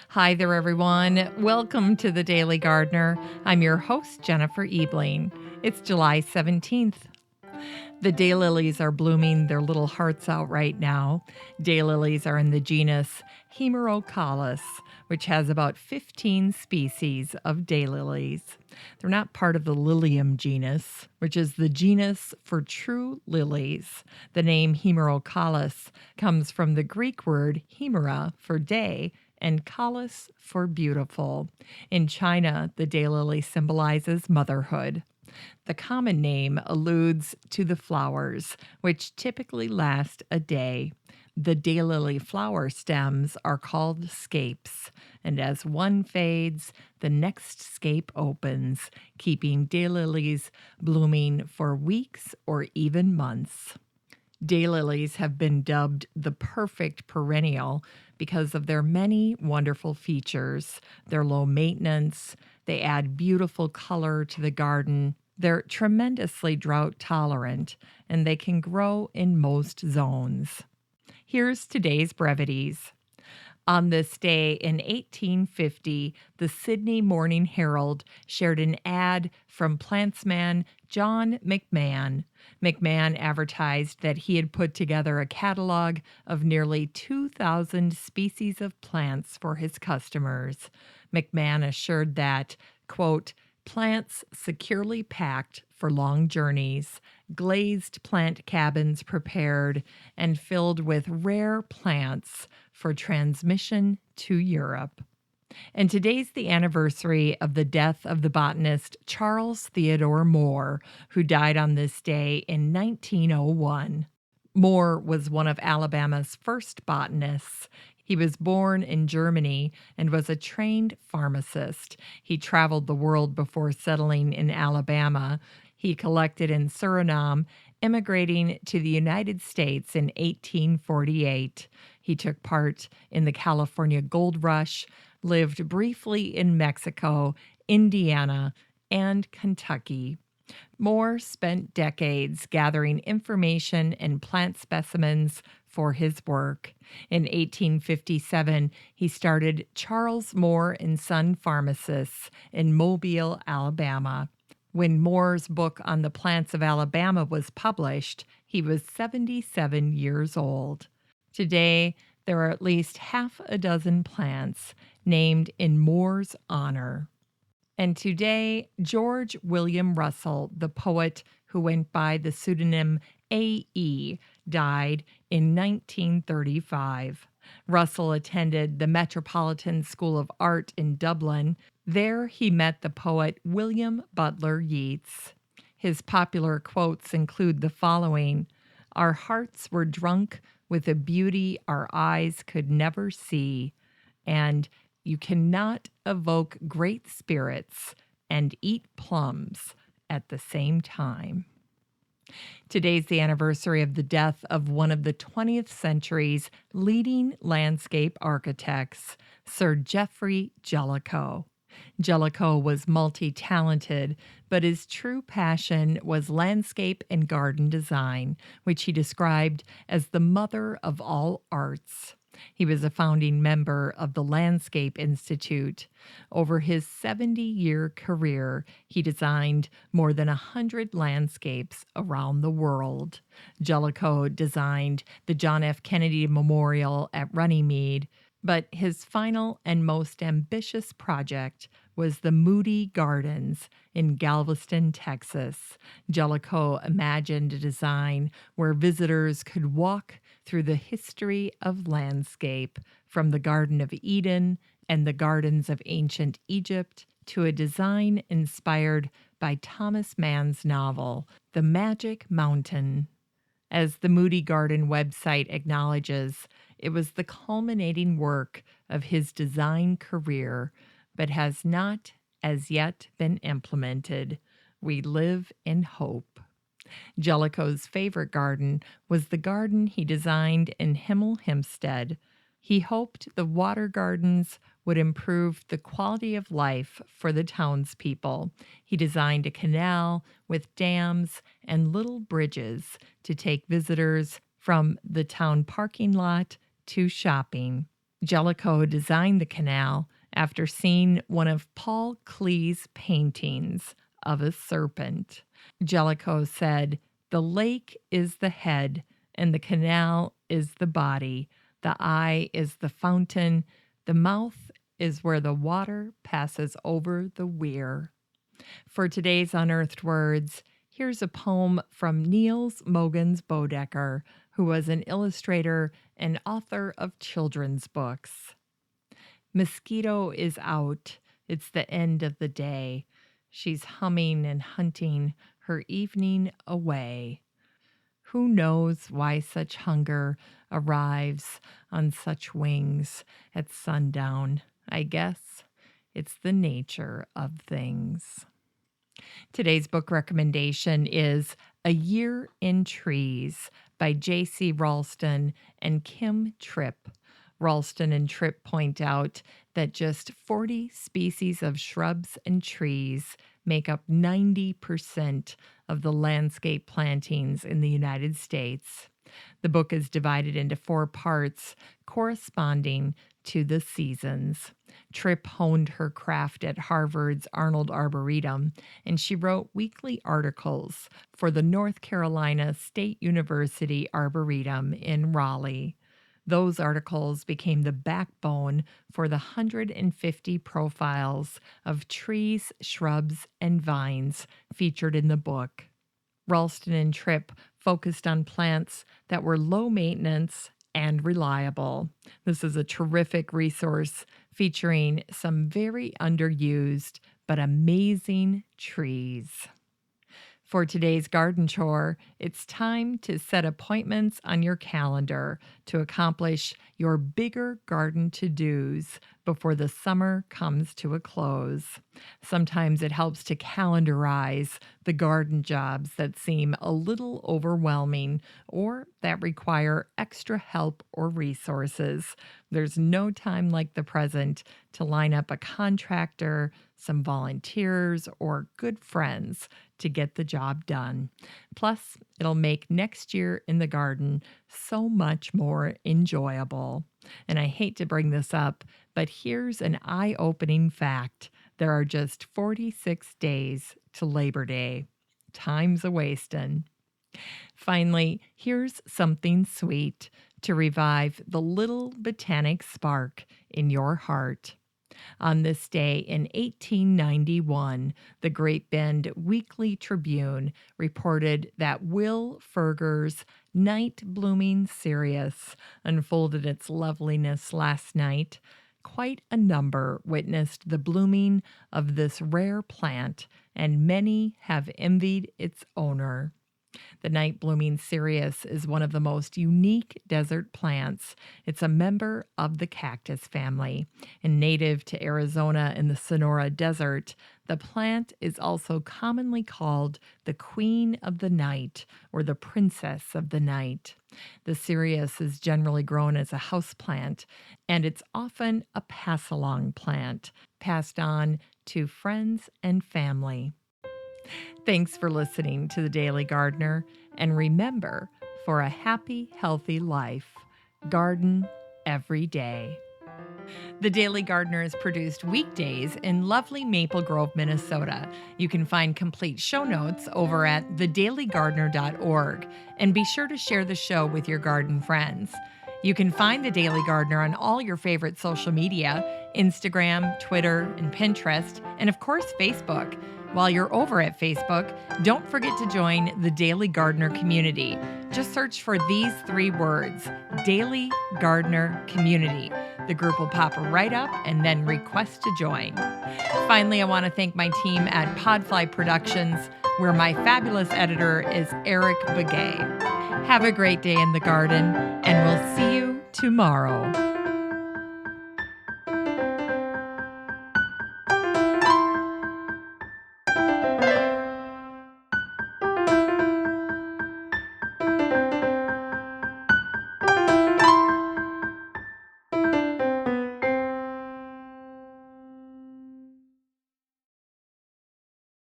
Hi there, everyone. Welcome to the Daily Gardener. I'm your host, Jennifer Ebling. It's July 17th. The daylilies are blooming their little hearts out right now. Daylilies are in the genus Hemerocallis, which has about 15 species of daylilies. They're not part of the Lilium genus, which is the genus for true lilies. The name Hemerocallis comes from the Greek word hemera for day and callis for beautiful. In China, the daylily symbolizes motherhood. The common name alludes to the flowers, which typically last a day. The daylily flower stems are called scapes, and as one fades, the next scape opens, keeping daylilies blooming for weeks or even months. Daylilies have been dubbed the perfect perennial because of their many wonderful features. They're low maintenance, they add beautiful color to the garden, they're tremendously drought tolerant, and they can grow in most zones. Here's today's brevities. On this day in 1850, the Sydney Morning Herald shared an ad from plantsman John McMahan. McMahan advertised that he had put together a catalog of nearly 2,000 species of plants for his customers. McMahan assured that, quote, plants securely packed for long journeys, glazed plant cabins prepared, and filled with rare plants for transmission to Europe. And today's the anniversary of the death of the botanist Charles Theodore Mohr, who died on this day in 1901. Mohr was one of Alabama's first botanists. He was born in Germany and was a trained pharmacist. He traveled the world before settling in Alabama. He collected in Suriname, immigrating to the United States in 1848. He took part in the California Gold Rush, lived briefly in Mexico, Indiana, and Kentucky. Mohr spent decades gathering information and plant specimens for his work. In 1857, he started Charles Mohr and Son Pharmacists in Mobile, Alabama. When Mohr's book on the plants of Alabama was published, he was 77 years old. Today, there are at least half a dozen plants named in Mohr's honor. And today, George William Russell, the poet who went by the pseudonym A.E., died in 1935. Russell attended the Metropolitan School of Art in Dublin. There he met the poet William Butler Yeats. His popular quotes include the following: "Our hearts were drunk with a beauty our eyes could never see," and "You cannot evoke great spirits and eat plums at the same time." Today's the anniversary of the death of one of the 20th century's leading landscape architects, Sir Geoffrey Jellicoe. Jellicoe was multi-talented, but his true passion was landscape and garden design, which he described as the mother of all arts. He was a founding member of the Landscape Institute. Over his 70-year career, he designed more than 100 landscapes around the world. Jellicoe designed the John F. Kennedy Memorial at Runnymede, but his final and most ambitious project was the Moody Gardens in Galveston, Texas. Jellicoe imagined a design where visitors could walk through the history of landscape, from the Garden of Eden and the gardens of ancient Egypt to a design inspired by Thomas Mann's novel, The Magic Mountain. As the Moody Garden website acknowledges, it was the culminating work of his design career, but has not as yet been implemented. We live in hope. Jellicoe's favorite garden was the garden he designed in Hemel Hempstead. He hoped the water gardens would improve the quality of life for the townspeople. He designed a canal with dams and little bridges to take visitors from the town parking lot to shopping. Jellicoe designed the canal after seeing one of Paul Klee's paintings of a serpent. Jellicoe said, "The lake is the head, and the canal is the body. The eye is the fountain. The mouth is where the water passes over the weir." For today's Unearthed Words, here's a poem from Niels Mogens Boedecker, who was an illustrator and author of children's books. Mosquito is out. It's the end of the day. She's humming and hunting her evening away. Who knows why such hunger arrives on such wings at sundown? I guess it's the nature of things. Today's book recommendation is A Year in Trees by J.C. Ralston and Kim Tripp. Ralston and Tripp point out that just 40 species of shrubs and trees make up 90% of the landscape plantings in the United States. The book is divided into 4 parts corresponding to the seasons. Tripp honed her craft at Harvard's Arnold Arboretum, and she wrote weekly articles for the North Carolina State University Arboretum in Raleigh. Those articles became the backbone for the 150 profiles of trees, shrubs, and vines featured in the book. Ralston and Tripp focused on plants that were low maintenance and reliable. This is a terrific resource featuring some very underused but amazing trees. For today's garden chore, it's time to set appointments on your calendar to accomplish your bigger garden to-dos before the summer comes to a close. Sometimes it helps to calendarize the garden jobs that seem a little overwhelming or that require extra help or resources. There's no time like the present to line up a contractor, some volunteers, or good friends to get the job done. Plus, it'll make next year in the garden so much more enjoyable. And I hate to bring this up, but here's an eye-opening fact. There are just 46 days to Labor Day. Time's a-wastin'. Finally, here's something sweet to revive the little botanic spark in your heart. On this day in 1891, the Great Bend Weekly Tribune reported that Will Ferger's night-blooming cereus unfolded its loveliness last night. Quite a number witnessed the blooming of this rare plant, and many have envied its owner. The night-blooming cereus is one of the most unique desert plants. It's a member of the cactus family. And native to Arizona in the Sonora Desert, the plant is also commonly called the Queen of the Night or the Princess of the Night. The cereus is generally grown as a houseplant, and it's often a pass-along plant, passed on to friends and family. Thanks for listening to The Daily Gardener, and remember, for a happy, healthy life, garden every day. The Daily Gardener is produced weekdays in lovely Maple Grove, Minnesota. You can find complete show notes over at thedailygardener.org, and be sure to share the show with your garden friends. You can find The Daily Gardener on all your favorite social media, Instagram, Twitter, and Pinterest, and of course, Facebook. While you're over at Facebook, don't forget to join the Daily Gardener community. Just search for these 3 words, Daily Gardener Community. The group will pop right up and then request to join. Finally, I want to thank my team at Podfly Productions, where my fabulous editor is Eric Begay. Have a great day in the garden, and we'll see you tomorrow.